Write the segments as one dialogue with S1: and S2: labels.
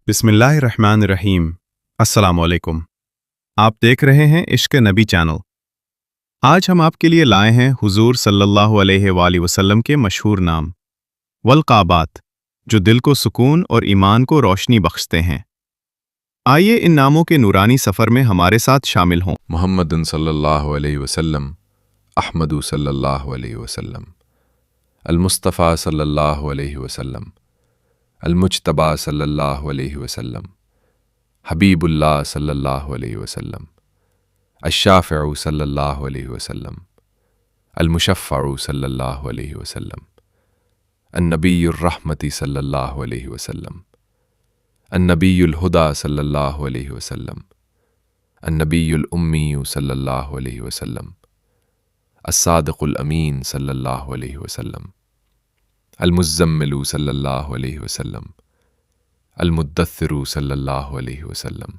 S1: बिस्मिल्लाहिर्रहमानिर्रहीम। अस्सलाम वालेकुम। आप देख रहे हैं इश्क नबी चैनल। आज हम आपके लिए लाए हैं हुजूर सल्लल्लाहु अलैहि वसल्लम के मशहूर नाम वल्क़ाबात, जो दिल को सुकून और ईमान को रोशनी बख्शते हैं। आइए इन नामों के नूरानी सफ़र में हमारे साथ शामिल हों।
S2: मुहम्मदुन सल्लल्लाहु अलैहि वसल्लम, अहमदु सल्लल्लाहु अलैहि वसल्लम, अल-मुस्तफ़ा सल्लल्लाहु अलैहि वसल्लम, अल-मुज्तबा सल्लल्लाहु अलैहि वसल्लम, हबीबुल्लाह सल्लल्लाहु अलैहि वसल्लम, अश-शाफ़िउ सल्लल्लाहु अलैहि वसल्लम, अल-मुशफ़्फ़अउ सल्लल्लाहु अलैहि वसल्लम, अन-नबियुर रहमति सल्लल्लाहु अलैहि वसल्लम, अन-नबियुल हुदा सल्लल्लाहु अलैहि वसल्लम, अन-नबियुल उम्मीयु सल्लल्लाहु अलैहि वसल्लम, अस-सादिक़ुल अमीन सल्लल्लाहु अलैहि वसल्लम, अल-मुज़्ज़म्मिलु सल्लल्लाहु अलैहि वसल्लम, अल-मुद्दस्सिरु सल्लल्लाहु अलैहि वसल्लम,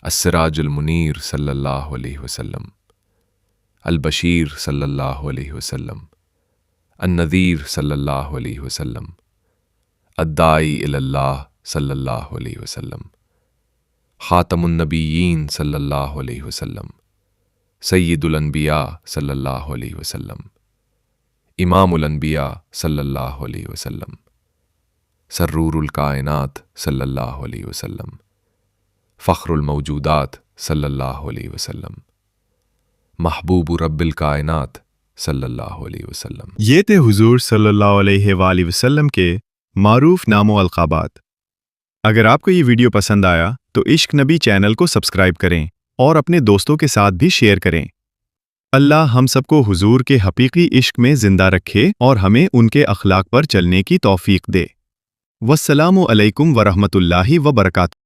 S2: अस-सिराजुल मुनीर सल्लल्लाहु अलैहि वसल्लम, अल-बशीर सल्लल्लाहु अलैहि वसल्लम, अन-नज़ीर सल्लल्लाहु अलैहि वसल्लम, अद-दाई इलल्लाह सल्लल्लाहु अलैहि वसल्लम, ख़ातमुन नबिय्यीन सल्लल्लाहु अलैहि वसल्लम, सय्यिदुल अन्बिया सल्लल्लाहु अलैहि वसल्लम, इमामुल अन्बिया सल्लल्लाहु अलैहि वसल्लम, सर्रूरुल कायनात सल्लल्लाहु अलैहि वसल्लम, फ़ख्रुल मौजूदात सल्लल्लाहु अलैहि वसल्लम, महबूबु रब्बिल कायनात सल्लल्लाहु अलैहि वसल्लम।
S1: ये थे हुजूर सल्लल्लाहु अलैहि वसल्लम के मारूफ नामो अलक़ाबात। अगर आपको ये वीडियो पसंद आया तो इश्क नबी चैनल को सब्सक्राइब करें और अपने दोस्तों के साथ भी शेयर करें। अल्लाह हम सबको हुजूर के हकीकी इश्क में जिंदा रखे और हमें उनके अखलाक पर चलने की तौफीक दे। वस्सलामु अलैकुम वरहमतुल्लाहि वबरकातुहू।